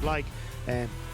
like.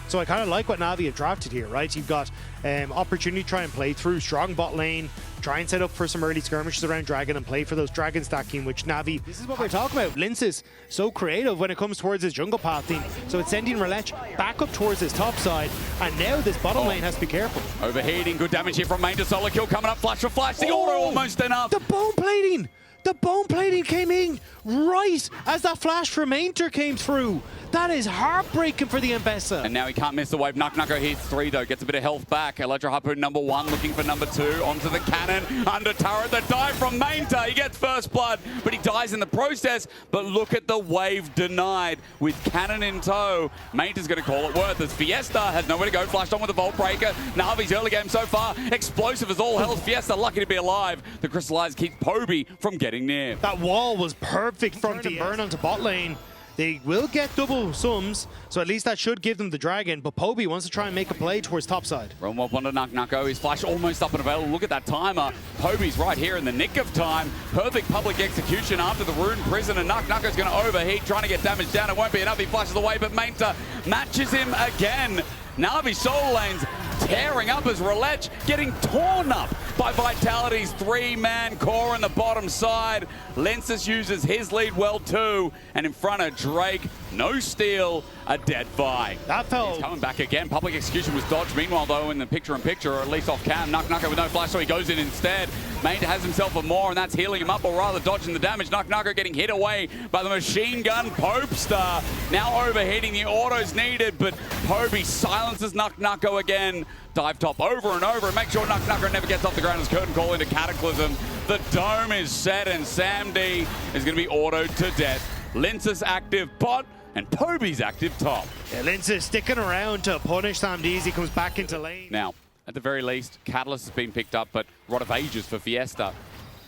So I kind of like what NaVi have drafted here, right? You've got opportunity to try and play through strong bot lane, try and set up for some early skirmishes around Dragon and play for those Dragon stacking, which NaVi, this is what we're talking about. Lyncas so creative when it comes towards his jungle path team. So it's sending Rhilech back up towards his top side, and now this bottom lane has to be careful. Overheating, good damage here from Maynter. Solo kill coming up, flash for flash, the auto almost enough. The bone plating! The bone plating came in right as that flash from Maynter came through. That is heartbreaking for the Ambessa. And now he can't miss the wave. Nako hits 3 though, gets a bit of health back. Electro Harpoon #1 looking for #2. Onto the cannon, under turret. The dive from Maynter. He gets first blood, but he dies in the process. But look at the wave denied with cannon in tow. Maynter's going to call it worth as Fiesta has nowhere to go. Flashed on with the Vault Breaker. NaVi's early game so far, explosive as all hell. Fiesta lucky to be alive. The Crystallize keeps Poby from getting near. That wall was perfect from to burn onto bot lane. They will get double sums, so at least that should give them the dragon, but Poby wants to try and make a play towards topside. Run up onto Nako, his flash almost up and available. Look at that timer. Poby's right here in the nick of time. Perfect public execution after the Rune Prison, and Nako's going to overheat, trying to get damage down. It won't be enough, he flashes away, but Maynter matches him again. NaVi solo lanes tearing up as Rhilech getting torn up by Vitality's 3-man core on the bottom side. Lyncas uses his lead well too, and in front of Drake, no steal, a dead Vi. That fell. He's coming back again. Public execution was dodged. Meanwhile, though, in the picture-in-picture, or at least off cam, Nako with no flash, so he goes in instead. Maynter has himself a more, and that's healing him up, or rather dodging the damage. Nako getting hit away by the machine gun Popestar. Now overheating, the auto's needed, but Poby silences Nako again. Dive top over and over and make sure Nako never gets off the ground as curtain call into Cataclysm. The dome is set and Sam D is going to be autoed to death. Lyncas active bot and Poby's active top. Yeah, Lyncas sticking around to punish Sam D as he comes back into lane. Now, at the very least, Catalyst has been picked up, but Rod of Ages for Fiesta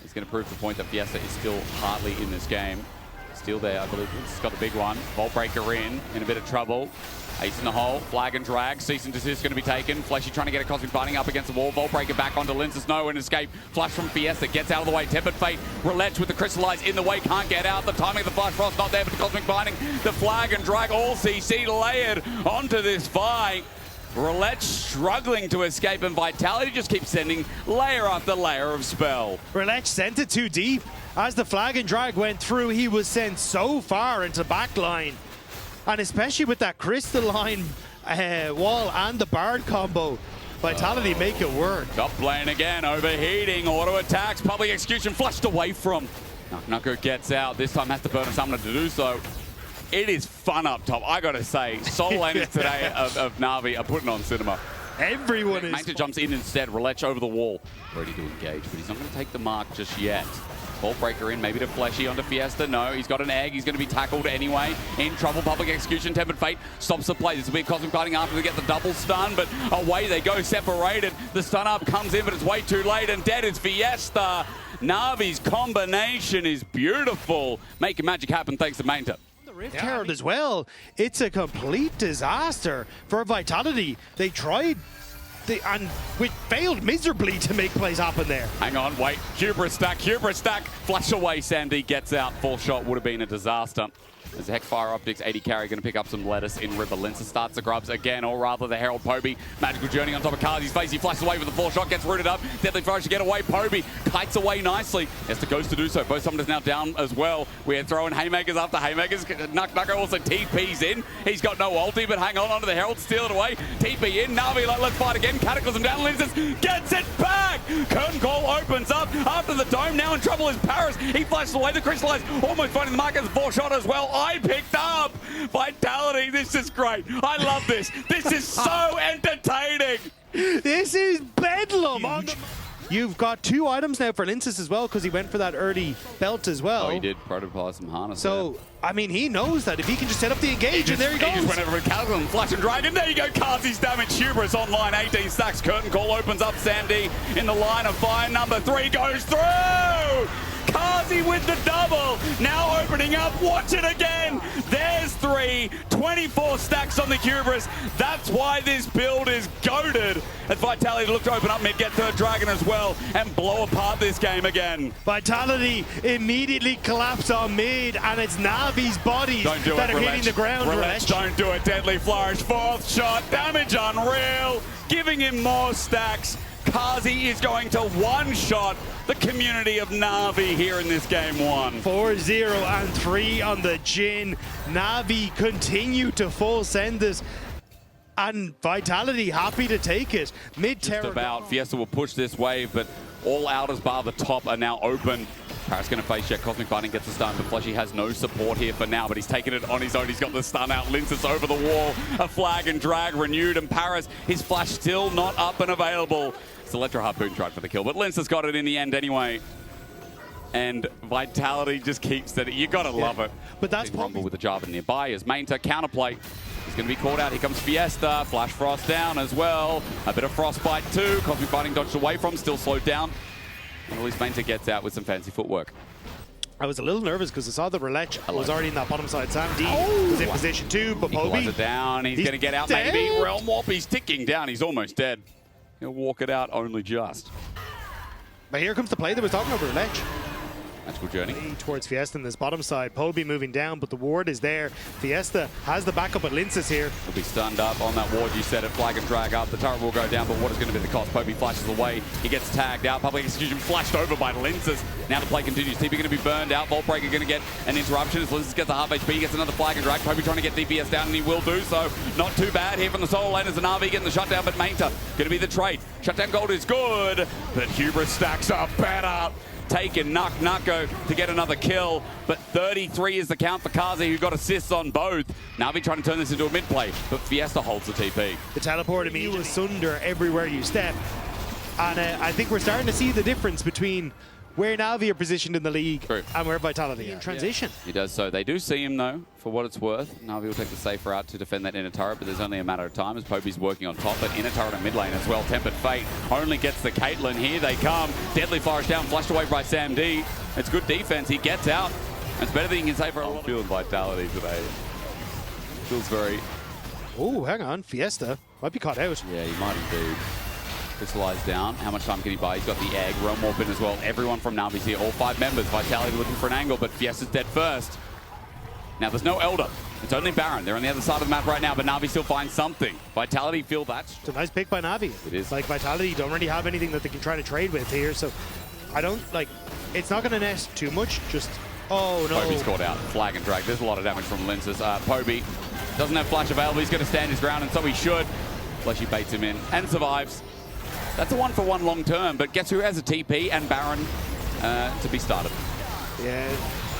is going to prove the point that Fiesta is still hardly in this game. Still there, I believe. He's got the big one. Vault Breaker in a bit of trouble. Ace in the hole, flag and drag, cease and desist going to be taken. Fleshy trying to get a Cosmic Binding up against the wall. Vault Breaker back onto Lyncas, no, and escape. Flash from Fiesta, gets out of the way. Tempered Fate, Rhilech with the Crystallize in the way, can't get out. The timing of the Flash Frost not there, but the Cosmic Binding, the flag and drag, all CC layered onto this Vi. Rhilech struggling to escape, and Vitality just keeps sending layer after layer of spell. Rhilech sent it too deep. As the flag and drag went through, he was sent so far into backline. And especially with that crystalline wall and the Bard combo, Vitality make it work. Top lane again, overheating, auto attacks, public execution flushed away from. Nako gets out, this time has to burn a summoner to do so. It is fun up top, I gotta say. Solo laners today of NaVi are putting on cinema. Everyone is. Maynter jumps in instead, Rhilech over the wall. Ready to engage, but he's not going to take the mark just yet. Vault Breaker in, maybe to Fleshy onto Fiesta. No, he's got an egg. He's going to be tackled anyway. In trouble, public execution, Tempered Fate stops the play. This will be a Cosmic Binding after they get the double stun, but away they go, separated. The stun up comes in, but it's way too late, and dead is Fiesta. NaVi's combination is beautiful. Making magic happen thanks to Maynter. Rift Herald as well. It's a complete disaster for Vitality. They tried and we failed miserably to make plays happen there. Hang on, wait. Hubris stack. Flash away, Sandy gets out. Full shot would have been a disaster. As Hexfire Optics, AD carry going to pick up some lettuce in River. Lyncas starts the grubs again, or rather the Herald Poby. Magical Journey on top of Carzzy's face. He flashes away with the full shot, gets rooted up. Deadly Flourish to get away. Poby kites away nicely. Hester goes to do so. Both summoners now down as well. We're throwing haymakers after haymakers. Nako also TP's in. He's got no ulti, but hang on onto the Herald. Steal it away. TP in. NaVi, let's fight again. Cataclysm down. Lyncas gets it back. Curtain call opens up after the dome. Now in trouble is Parus. He flashes away. The Crystallize almost finding the mark as a full shot as well. I picked up Vitality. This is great. I love this. This is so entertaining. This is bedlam. You've got 2 items now for Lyncas as well, because he went for that early belt as well. Oh, he did prototype some harness. So, there. I mean, he knows that if he can just set up the engage, and there he goes. He just went over with Carzzy, Flash and Dragon. There you go, Carzzy's damage. Hubris online, 18 stacks. Curtain call opens up. Sandy in the line of fire. Number 3 goes through. Carzzy with the double. Now opening up. Watch it again. There's 3. 24 stacks on the Hubris. That's why this build is goated. As Vitality look to open up mid, get third dragon as well, and blow apart this game again. Vitality immediately collapse on mid, and it's NaVi's bodies that are hitting the ground. Rhilech, don't do it. Deadly Flourish, fourth shot, damage unreal, giving him more stacks. Carzzy is going to one-shot the community of NaVi here in this game one. 4-0 and 3 on the Jhin. NaVi continue to full send this, and Vitality happy to take it. Just about. Fiesta will push this wave, but all outers bar the top are now open. Parus going to face check. Cosmic Fighting gets the stun, but Fleshy has no support here for now, but he's taken it on his own. He's got the stun out. Lyncas over the wall. A flag and drag renewed, and Parus, his flash still not up and available. It's Electro Harpoon tried for the kill, but Lyncas got it in the end anyway. And Vitality just keeps that. You gotta love it. But that's Rumble with the Jarvan nearby as Maynter counterplay. He's going to be caught out. Here comes Fiesta. Flash Frost down as well. A bit of Frostbite too. Cosmic Fighting dodged away from, still slowed down. And at least Maynter gets out with some fancy footwork. I was a little nervous because I saw the Rhilech was already in that bottom side. Sam D was in position too, but Poby it down. He's going to get out dead. maybe. Realm Warp, he's ticking down. He's almost dead. He'll walk it out only just. But here comes the play that was talking about Rhilech. Magical journey. Towards Fiesta in this bottom side. Poby moving down, but the ward is there. Fiesta has the backup at Lyncas here. He'll be stunned up on that ward. You said it. Flag and drag up. The turret will go down, but what is going to be the cost? Poby flashes away. He gets tagged out. Public execution flashed over by Lyncas. Now the play continues. TP going to be burned out. Vault Breaker going to get an interruption as Lyncas gets a half HP. He gets another flag and drag. Poby trying to get DPS down, and he will do so. Not too bad here from the solo lane as the NaVi getting the shutdown, but Maynter going to be the trade. Shutdown gold is good, but Hubris stacks up better. Taken Nako to get another kill, but 33 is the count for Carzzy, who got assists on both. NaVi trying to turn this into a mid play, but Fiesta holds the TP. The teleport immediately asunder everywhere you step, and I think we're starting to see the difference between where NaVi are positioned in the league and where Vitality in transition. Yeah. He does so. They do see him though, for what it's worth. NaVi will take the safe route to defend that inner turret, but there's only a matter of time as Poby's working on top, but inner turret and mid lane as well. Tempered Fate only gets the Caitlyn. Here they come. Deadly Flourish down, flushed away by Sam D. It's good defense. He gets out. It's better than he can say for a lot. Feeling Vitality today. Feels very... Oh, hang on. Fiesta might be caught out. Yeah, he might indeed. Crystallized down. How much time can he buy? He's got the egg. Realm Warp in as well. Everyone from NaVi's here. All 5 members. Vitality looking for an angle, but Fiesta's dead first. Now, there's no Elder. It's only Baron. They're on the other side of the map right now, but NaVi still finds something. Vitality feel that. It's a nice pick by NaVi. It is. Like, Vitality don't really have anything that they can try to trade with here, so I don't, like, it's not going to net too much. Just, oh, no. Poby's caught out. Flag and drag. There's a lot of damage from Lyncas. Poby doesn't have flash available. He's going to stand his ground, and so he should. Fleshy baits him in and survives. That's a 1-for-1 long term, but guess who has a TP and Baron to be started? Yeah,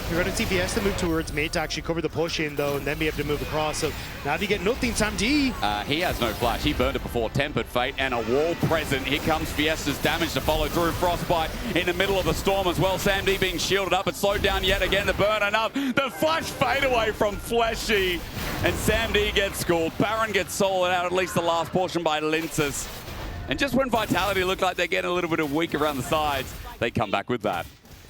you're going to see Fiesta move towards mid to actually cover the push in though, and then be able to move across. So now they get nothing. Sam D. He has no flash. He burned it before. Tempered Fate and a wall present. Here comes Fiesta's damage to follow through. Frostbite in the middle of the storm as well. Sam D being shielded up. It's slowed down yet again. The burn enough. The flash fade away from Fleshy, and Sam D gets schooled. Baron gets soloed out at least the last portion by Lyncas. And just when Vitality look like they're getting a little bit of weak around the sides, they come back with that.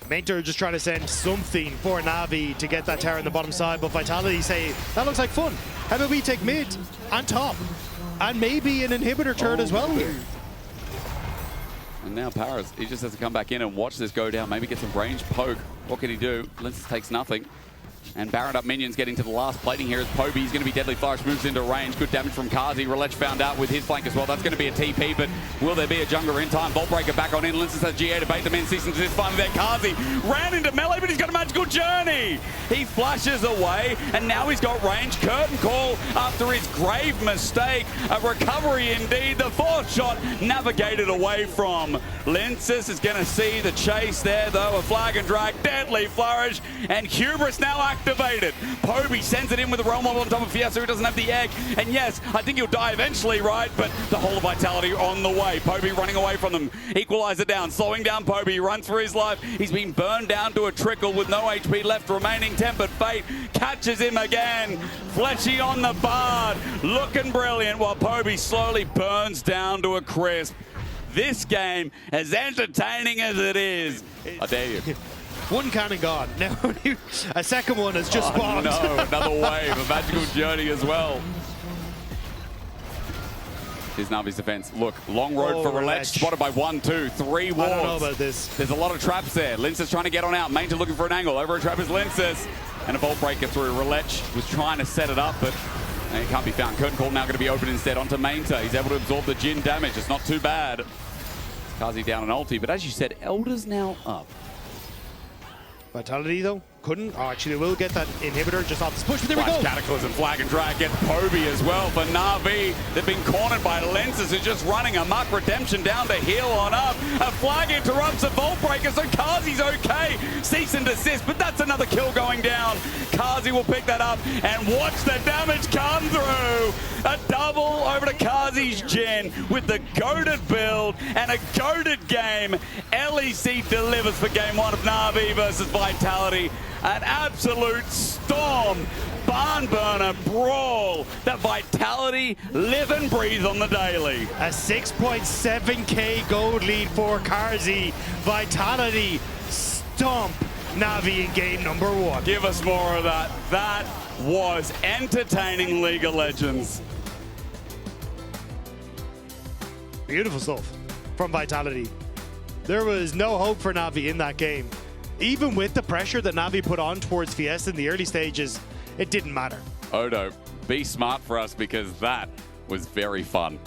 Maynter just trying to send something for NaVi to get that tower in the bottom side, but Vitality say, that looks like fun. How about we take mid and top? And maybe an inhibitor turret as well here. And now Parus, he just has to come back in and watch this go down, maybe get some ranged poke. What can he do? Lyncas takes nothing. And Baron up minions getting to the last plating here as Poby. He's going to be Deadly Flourish, moves into range. Good damage from Carzzy. Rhilech found out with his flank as well. That's going to be a TP, but will there be a jungler in time? Vault Breaker back on in. Lyncas has GA to bait them in. Season to this finally there. Carzzy ran into melee, but he's got a magical journey. He flashes away, and now he's got range. Curtain call after his grave mistake. A recovery indeed. The 4th shot navigated away from. Lyncas is going to see the chase there, though. A flag and drag. Deadly Flourish, and Hubris now activated. Poby sends it in with the Realm Warp on top of Fiesta, who doesn't have the egg. And yes, I think he'll die eventually, right? But the whole of Vitality on the way. Poby running away from them. Equalizer down, slowing down Poby. Runs for his life. He's been burned down to a trickle with no HP left remaining. Tempered Fate catches him again. Fleshy on the Bard, looking brilliant while Poby slowly burns down to a crisp. This game, as entertaining as it is, I dare you. One cannon gone. Now a second one has just spawned. No, another wave, a magical journey as well. Here's NaVi's defense. Look, long road for Rhilech, spotted by 1, 2, 3 wards. I don't know about this. There's a lot of traps there. Lyncas trying to get on out. Maynter looking for an angle. Over a trap is Lyncas. And a Vault Breaker through. Rhilech was trying to set it up, but he can't be found. Curtain Call now going to be open instead onto Maynter. He's able to absorb the Jhin damage. It's not too bad. Carzzy down an ulti, but as you said, Elder's now up. Vitality though, couldn't. Oh, actually they will get that inhibitor just off this push, but there we go. Cataclysm, flag and drag gets Poby as well for NaVi. They've been cornered by Lyncas, who's just running amok. Redemption down to heal on up. A flag interrupts a Vault Breaker, so Carzzy's okay. Cease and desist, but that's another kill going down. Carzzy will pick that up and watch the damage come through. A double over to Carzzy's Jhin with the goated build and a goated game. LEC delivers for game 1 of NaVi versus Vitality. An absolute storm, barn burner brawl that Vitality live and breathe on the daily. A 6.7k gold lead for Carzzy. Vitality stomp NaVi in game number 1. Give us more of that. That was entertaining League of Legends. Beautiful stuff from Vitality. There was no hope for NaVi in that game. Even with the pressure that NaVi put on towards Fiesta in the early stages, it didn't matter. Odo, be smart for us because that was very fun.